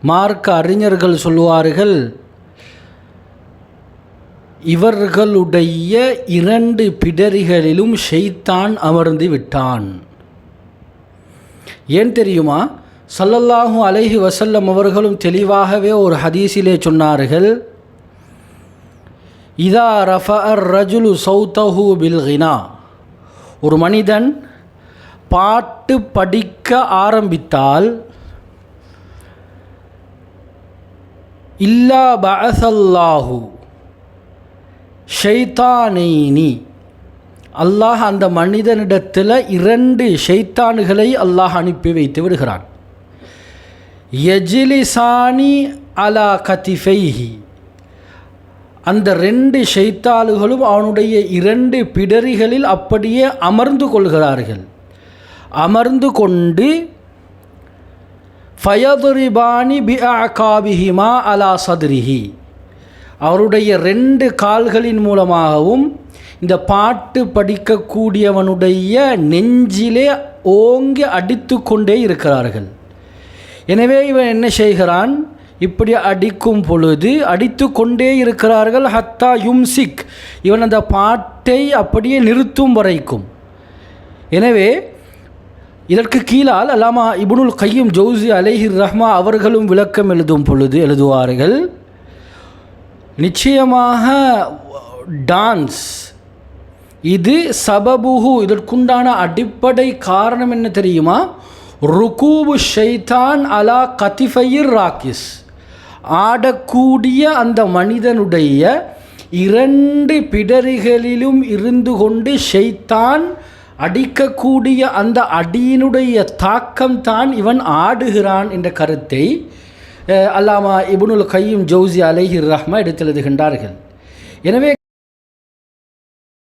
மார்க்க அறிஞர்கள் சொல்லுவார்கள், இவர்களுடைய 2 பிடரிகளிலும் ஷைத்தான் அமர்ந்து விட்டான். ஏன் தெரியுமா? ஸல்லல்லாஹு அலைஹி வஸல்லம் அவர்களும் தெளிவாகவே ஒரு ஹதீஸிலே சொன்னார்கள், இதா ரஃபஅர் ரஜுலு சௌதஹு பில் கினா, ஒரு மனிதன் பாட்டு படிக்க ஆரம்பித்தால் இல்லா பஅஸல்லாஹு ஷைத்தானைனி, அல்லாஹ் அந்த மனிதனிடத்தில் 2 ஷைத்தான்களை அல்லாஹ் அனுப்பி வைத்து விடுகிறான். யஜ்லிசானி அலா கதிஃபைஹி, அந்த 2 ஷைத்தான்களும் அவனுடைய 2 பிடரிகளில் அப்படியே அமர்ந்து கொள்கிறார்கள். அமர்ந்து கொண்டு ஃபயதுரிபானி பிஅகாபிஹிமா அலா சத்ரிஹி, அவருடைய 2 கால்களின் மூலமாகவும் இந்த பாட்டு படிக்கக்கூடியவனுடைய நெஞ்சிலே ஓங்கி அடித்து கொண்டே இருக்கிறார்கள். எனவே இவன் என்ன செய்கிறான்? இப்படி அடிக்கும் பொழுது அடித்து கொண்டே இருக்கிறார்கள். ஹத்தா யும்சிக், இவன் அந்த பாட்டை அப்படியே நிறுத்தும் வரைக்கும். எனவே இதற்கு கீழால் அல்லாமா இப்னுல் கையும் ஜௌசி அலைஹிர் ரஹ்மா அவர்களும் விளக்கம் எழுதுவார்கள், நிச்சயமாக டான்ஸ் இது சபபுஹு, இதற்குண்டான அடிப்படை காரணம் என்ன தெரியுமா? ருகூபு ஷைத்தான் அலா கதிஃபைர் ராக்கிஸ், ஆடக்கூடிய அந்த மனிதனுடைய 2 பிடரிகளிலும் இருந்து கொண்டு ஷைத்தான் அடிக்கக்கூடிய அந்த அடியினுடைய தாக்கம்தான் இவன் ஆடுகிறான் என்ற கருத்தை அல்லாமா இப்னுல் கையும் ஜௌசி அலைஹிர் ரஹ்மா எடுத்தெழுதுகின்றார்கள். எனவே